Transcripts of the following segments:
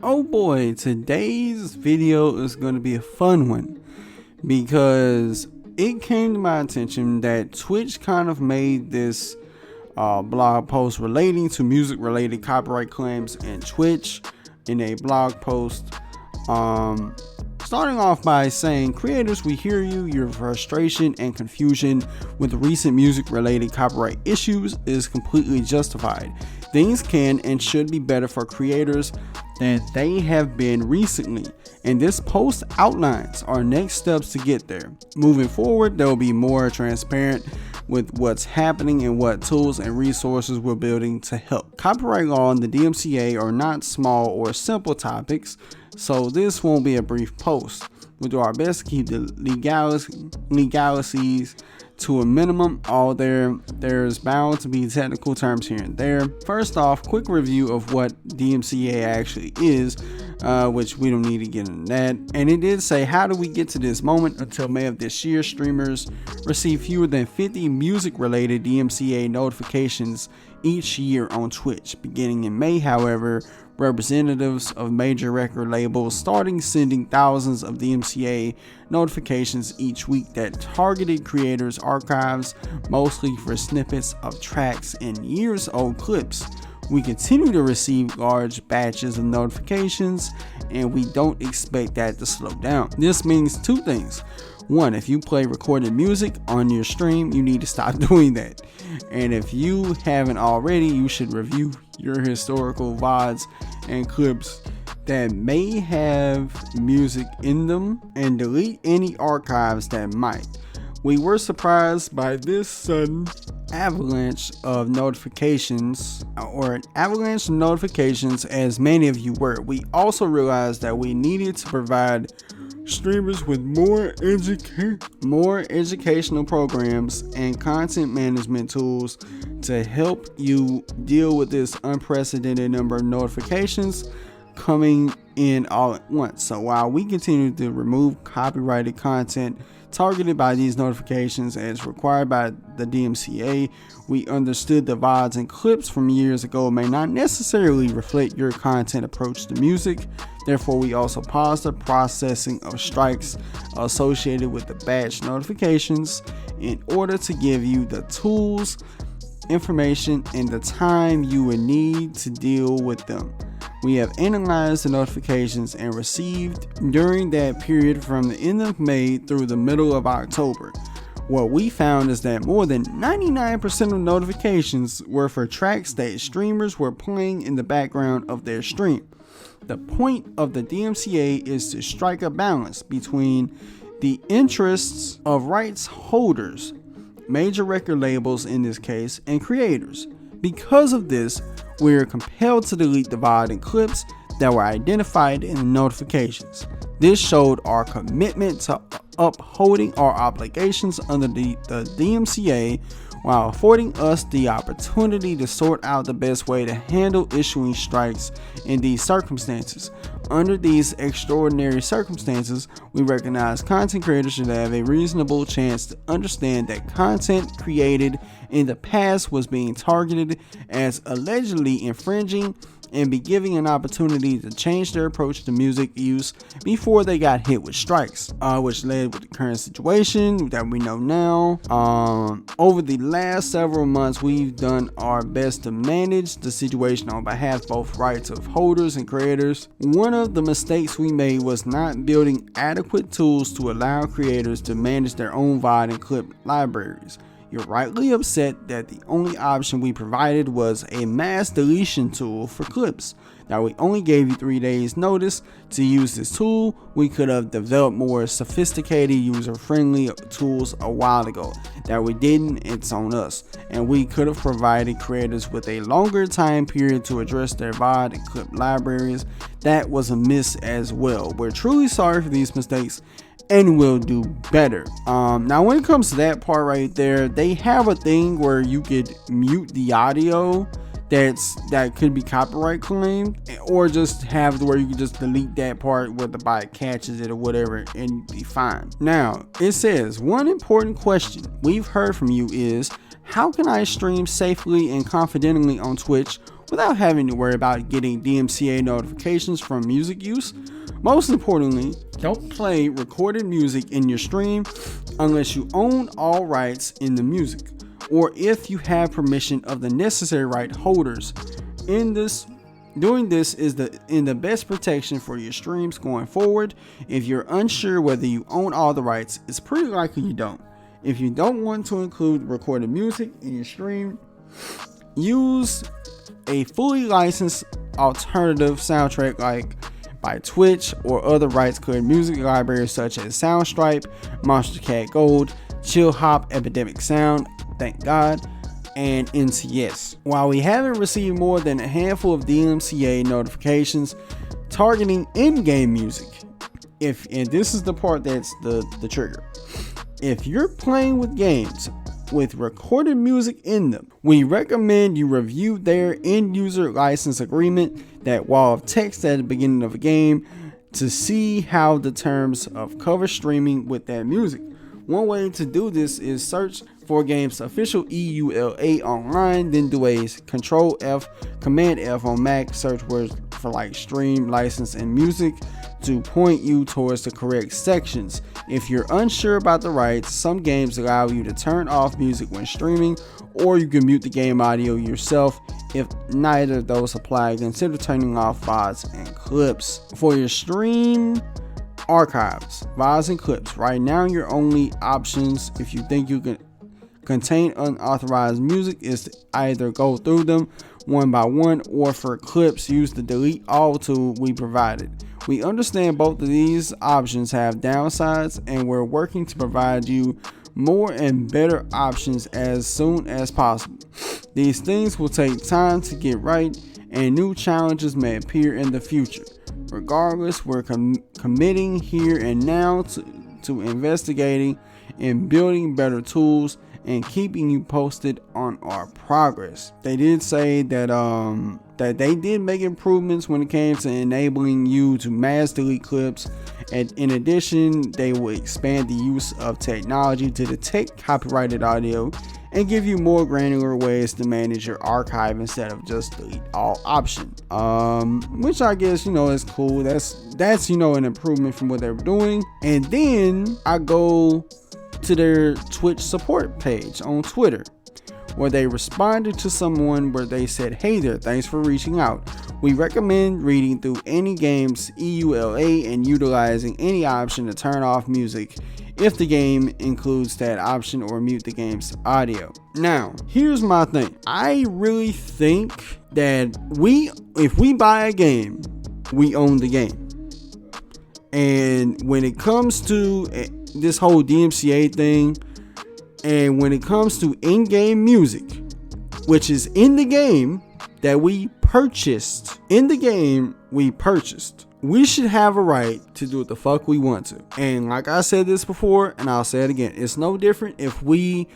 Oh boy, today's video is going to be a fun one because it came to my attention that Twitch kind of made this blog post relating to music related copyright claims and Twitch in a blog post starting off by saying, creators, we hear you. Your frustration and confusion with recent music related copyright issues is completely justified. Things can and should be better for creators than they have been recently, and this post outlines our next steps to get there. Moving forward, there will be more transparent with what's happening and what tools and resources we're building to help. Copyright law and the DMCA are not small or simple topics, so this won't be a brief post. We'll do our best to keep the legalities to a minimum. There's bound to be technical terms here and there. First off, quick review of what DMCA actually is, which we don't need to get into that. And it did say, how do we get to this moment? Until May of this year, streamers receive fewer than 50 music related DMCA notifications each year on Twitch. Beginning in May, however, representatives of major record labels starting sending thousands of DMCA notifications each week that targeted creators' archives, mostly for snippets of tracks and years-old clips. We continue to receive large batches of notifications, and we don't expect that to slow down. This means two things. One, if you play recorded music on your stream, you need to stop doing that. And if you haven't already, you should review your historical VODs and clips that may have music in them and delete any archives that might. We were surprised by this sudden avalanche of notifications, as many of you were. We also realized that we needed to provide streamers with more educational programs and content management tools to help you deal with this unprecedented number of notifications coming in all at once. So while we continue to remove copyrighted content targeted by these notifications as required by the DMCA, we understood the VODs and clips from years ago may not necessarily reflect your content approach to music. Therefore, we also paused the processing of strikes associated with the batch notifications in order to give you the tools, information, and the time you would need to deal with them. We have analyzed the notifications and received during that period from the end of May through the middle of October. What we found is that more than 99% of notifications were for tracks that streamers were playing in the background of their stream. The point of the DMCA is to strike a balance between the interests of rights holders, major record labels in this case, and creators. Because of this, we are compelled to delete the VOD and clips that were identified in the notifications. This showed our commitment to upholding our obligations under the DMCA while affording us the opportunity to sort out the best way to handle issuing strikes in these circumstances. Under these extraordinary circumstances, we recognize content creators should have a reasonable chance to understand that content created in the past was being targeted as allegedly infringing and be given an opportunity to change their approach to music use before they got hit with strikes, which led with the current situation that we know now. Over the last several months, we've done our best to manage the situation on behalf of both rights of holders and creators. One of the mistakes we made was not building adequate tools to allow creators to manage their own VOD and clip libraries. You're rightly upset that the only option we provided was a mass deletion tool for clips. Now, we only gave you 3 days notice to use this tool. We could have developed more sophisticated, user-friendly tools a while ago. That we didn't, it's on us. And we could have provided creators with a longer time period to address their VOD and clip libraries. That was a miss as well. We're truly sorry for these mistakes and will do better. Now when it comes to that part right there, they have a thing where you could mute the audio that could be copyright claimed, or just have where you can just delete that part where the bot catches it or whatever and be fine. Now it says, one important question we've heard from you is, how can I stream safely and confidently on Twitch without having to worry about getting DMCA notifications from music use. Most importantly, don't play recorded music in your stream unless you own all rights in the music, or if you have permission of the necessary right holders. Doing this is the best protection for your streams going forward. If you're unsure whether you own all the rights, it's pretty likely you don't. If you don't want to include recorded music in your stream, use a fully licensed alternative soundtrack like by Twitch or other rights cleared music libraries such as Soundstripe, Monstercat Gold, Chill Hop, Epidemic Sound, thank God, and NCS. While we haven't received more than a handful of DMCA notifications targeting in-game music, and this is the part that's the trigger. If you're playing with games with recorded music in them, we recommend you review their end user license agreement, that wall of text at the beginning of a game, to see how the terms of cover streaming with that music. One way to do this is search for game's official EULA online, then do a Control F, Command F on Mac search words for like stream, license, and music to point you towards the correct sections. If you're unsure about the rights, some games allow you to turn off music when streaming, or you can mute the game audio yourself. If neither of those apply, consider turning off VODs and clips. For your stream archives, VODs and clips, right now your only options, if you think you can contain unauthorized music, is to either go through them one by one, or for clips, use the delete all tool we provided. We understand both of these options have downsides, and we're working to provide you more and better options as soon as possible. These things will take time to get right, and new challenges may appear in the future. Regardless, we're committing here and now to investigating and building better tools and keeping you posted on our progress. They did say that that they did make improvements when it came to enabling you to mass delete clips, and in addition, they will expand the use of technology to detect copyrighted audio and give you more granular ways to manage your archive instead of just delete all option. Which I guess, is cool. That's an improvement from what they were doing. And then I go to their Twitch support page on Twitter, where they responded to someone where they said, "Hey there, thanks for reaching out. We recommend reading through any game's EULA and utilizing any option to turn off music if the game includes that option, or mute the game's audio." Now, here's my thing. I really think that if we buy a game, we own the game. And when it comes to this whole DMCA thing, and when it comes to in-game music, which is in the game that we purchased, we should have a right to do what the fuck we want to. And like I said this before, and I'll say it again, it's no different if we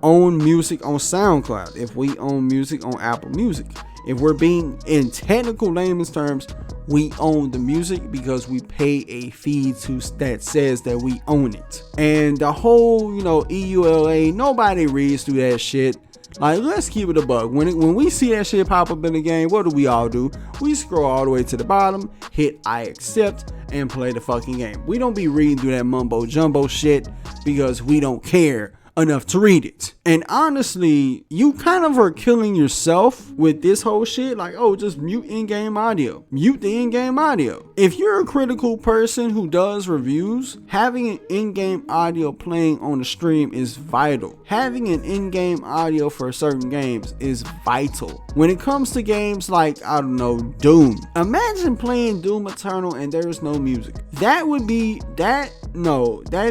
own music on SoundCloud, if we own music on Apple Music. If we're being in technical layman's terms, we own the music because we pay a fee that says that we own it. And the whole, EULA, nobody reads through that shit. Like, let's keep it a buck. When we see that shit pop up in the game, what do we all do? We scroll all the way to the bottom, hit I accept, and play the fucking game. We don't be reading through that mumbo jumbo shit because we don't care enough to read it. And honestly, you kind of are killing yourself with this whole shit. Like, oh, just mute in-game audio. Mute the in-game audio. If you're a critical person who does reviews, having an in-game audio playing on the stream is vital. Having an in-game audio for certain games is vital. When it comes to games like, I don't know, Doom. Imagine playing Doom Eternal and there's no music. That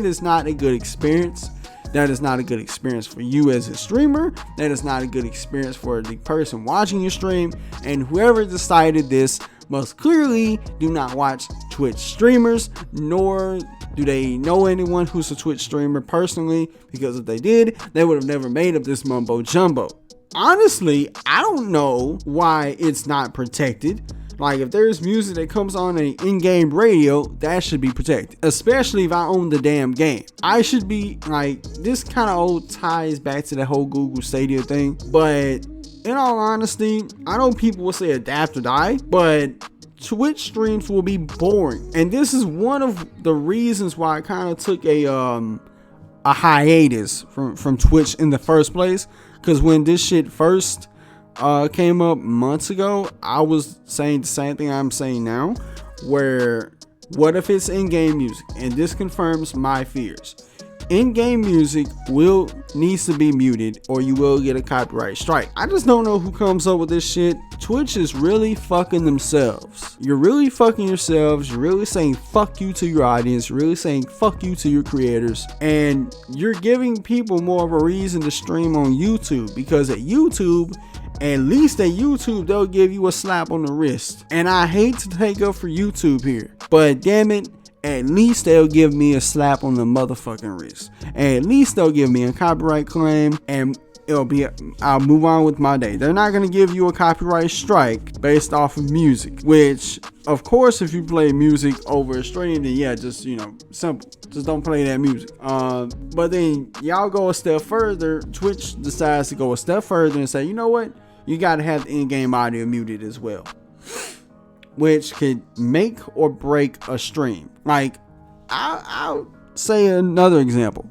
is not a good experience. That is not a good experience for you as a streamer. That is not a good experience for the person watching your stream. And whoever decided this most clearly do not watch Twitch streamers, nor do they know anyone who's a Twitch streamer personally, because if they did, they would have never made up this mumbo jumbo. Honestly, I don't know why it's not protected. Like, if there's music that comes on an in-game radio, that should be protected. Especially if I own the damn game. I should be, like, this kind of ties back to the whole Google Stadia thing. But in all honesty, I know people will say adapt or die, but Twitch streams will be boring. And this is one of the reasons why I kind of took a hiatus from Twitch in the first place. Because when this shit first came up months ago, I was saying the same thing I'm saying now, where what if it's in-game music? And this confirms my fears. In-game music needs to be muted, or you will get a copyright strike. I just don't know who comes up with this shit. Twitch is really fucking themselves. You're really fucking yourselves. You're really saying fuck you to your audience. You're really saying fuck you to your creators. And you're giving people more of a reason to stream on YouTube, because at YouTube, they'll give you a slap on the wrist. And I hate to take up for YouTube here, but damn it, at least they'll give me a slap on the motherfucking wrist. And at least they'll give me a copyright claim, and I'll move on with my day. They're not going to give you a copyright strike based off of music, which, of course, if you play music over a stream, then yeah, just, simple. Just don't play that music. But then y'all go a step further. Twitch decides to go a step further and say, you know what? You got to have the in-game audio muted as well, which could make or break a stream. Like, I'll say another example.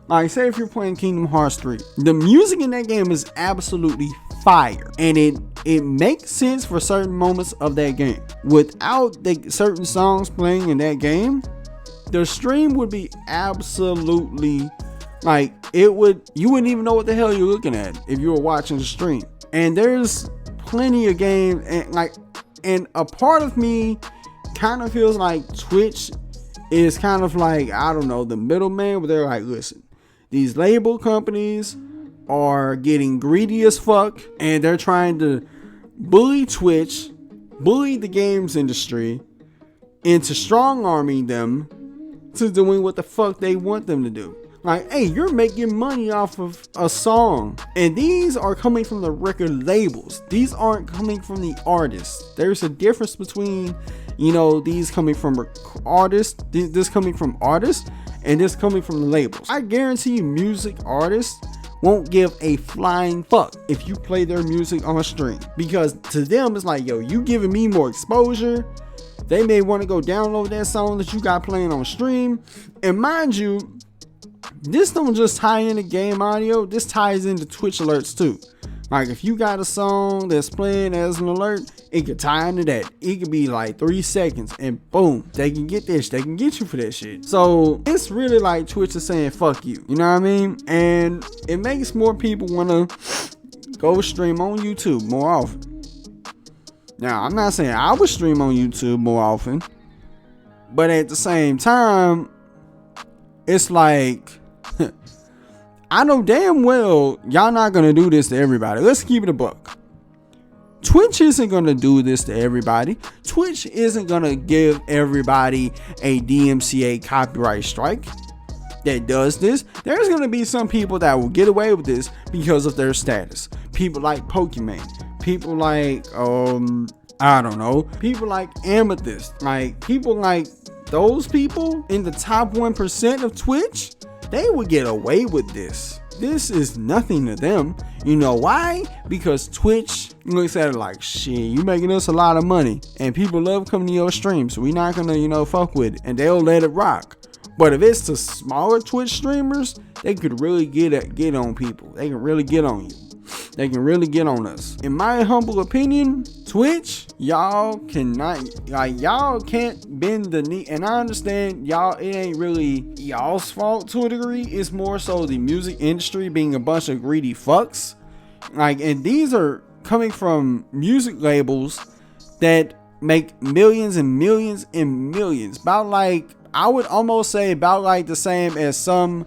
Like, say if you're playing Kingdom Hearts 3, the music in that game is absolutely fire, and it makes sense for certain moments of that game. Without the certain songs playing in that game, the stream would be absolutely, like, you wouldn't even know what the hell you're looking at if you were watching the stream. And there's plenty of games, and a part of me kind of feels like Twitch is kind of like, I don't know, the middleman, where they're like, listen, these label companies are getting greedy as fuck, and they're trying to bully Twitch, bully the games industry into strong-arming them to doing what the fuck they want them to do. Like, hey, you're making money off of a song, and these are coming from the record labels. These aren't coming from the artists. There's a difference between, these coming from artists, this coming from artists, and this coming from the labels. I guarantee you, music artists won't give a flying fuck if you play their music on stream, because to them it's like, yo, you giving me more exposure. They may want to go download that song that you got playing on stream. And mind you, this don't just tie into game audio, this ties into Twitch alerts too. Like, if you got a song that's playing as an alert, it could tie into that. It could be like 3 seconds and boom, they can get this, they can get you for that shit. So it's really like Twitch is saying fuck you, you know what I mean? And it makes more people want to go stream on YouTube more often. Now, I'm not saying I would stream on YouTube more often, but at the same time, it's like, I know damn well y'all not gonna do this to everybody. Let's keep it a buck. Twitch isn't gonna do this to everybody. Twitch isn't gonna give everybody a DMCA copyright strike that does this. There's gonna be some people that will get away with this because of their status. People like Pokimane. People like, I don't know. People like Amethyst. Like, people like those people in the top 1% of Twitch, they would get away with this. This is nothing to them. You know why? Because Twitch looks at it like, shit, you making us a lot of money, and people love coming to your stream, so we're not gonna, fuck with it, and they'll let it rock. But if it's to smaller Twitch streamers, they could really get on people. They can really get on you. They can really get on us. In my humble opinion, Twitch, y'all can't bend the knee. And I understand y'all, it ain't really y'all's fault to a degree. It's more so the music industry being a bunch of greedy fucks. And these are coming from music labels that make millions and millions and millions. I would almost say about the same as some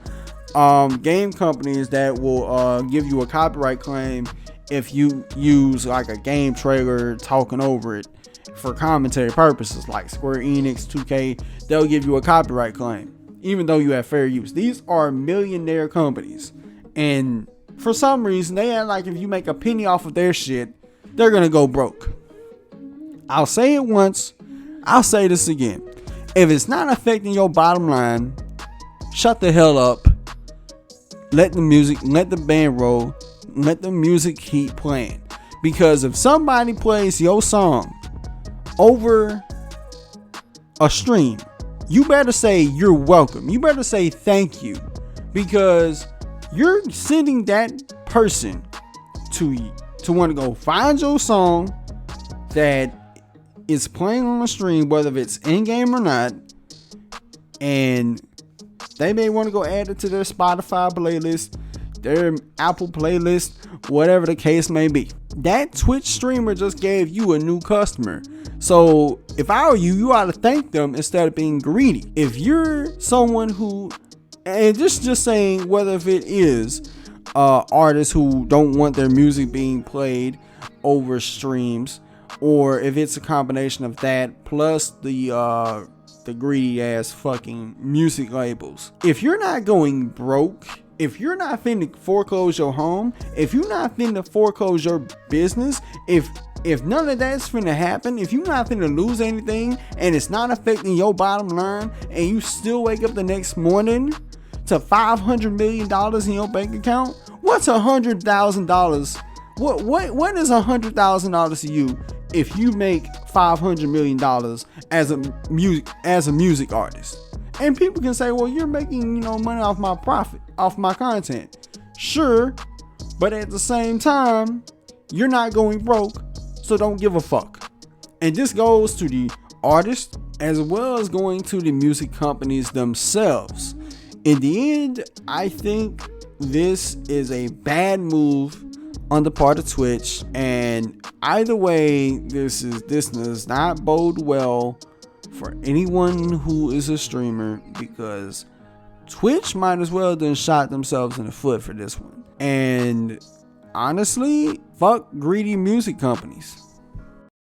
game companies that will give you a copyright claim if you use a game trailer talking over it for commentary purposes, like Square Enix, 2K. They'll give you a copyright claim even though you have fair use. These are millionaire companies, and for some reason they act like if you make a penny off of their shit, they're gonna go broke. I'll say it once, I'll say this again. If it's not affecting your bottom line, shut the hell up. Let the band roll. Let the music keep playing. Because if somebody plays your song over a stream, you better say you're welcome. You better say thank you, because you're sending that person to want to go find your song that is playing on the stream, whether it's in game or not, and they may want to go add it to their Spotify playlist, their Apple playlist, whatever the case may be. That Twitch streamer just gave you a new customer. So if I were you, you ought to thank them instead of being greedy. If you're someone who, and just saying whether if it is artists who don't want their music being played over streams, or if it's a combination of that plus the greedy ass fucking music labels. If you're not going broke, if you're not finna foreclose your home, if you're not finna foreclose your business, if none of that's finna happen, if you're not finna lose anything and it's not affecting your bottom line, and you still wake up the next morning to $500 million in your bank account, what's $100,000? What is $100,000 to you if you make $500 million as a music artist? And people can say, well, you're making, money off my profit, off my content. Sure, but at the same time, you're not going broke, so don't give a fuck. And this goes to the artists as well as going to the music companies themselves. In the end, I think this is a bad move on the part of Twitch, and either way, this does not bode well for anyone who is a streamer, because Twitch might as well have shot themselves in the foot for this one. And honestly, fuck greedy music companies.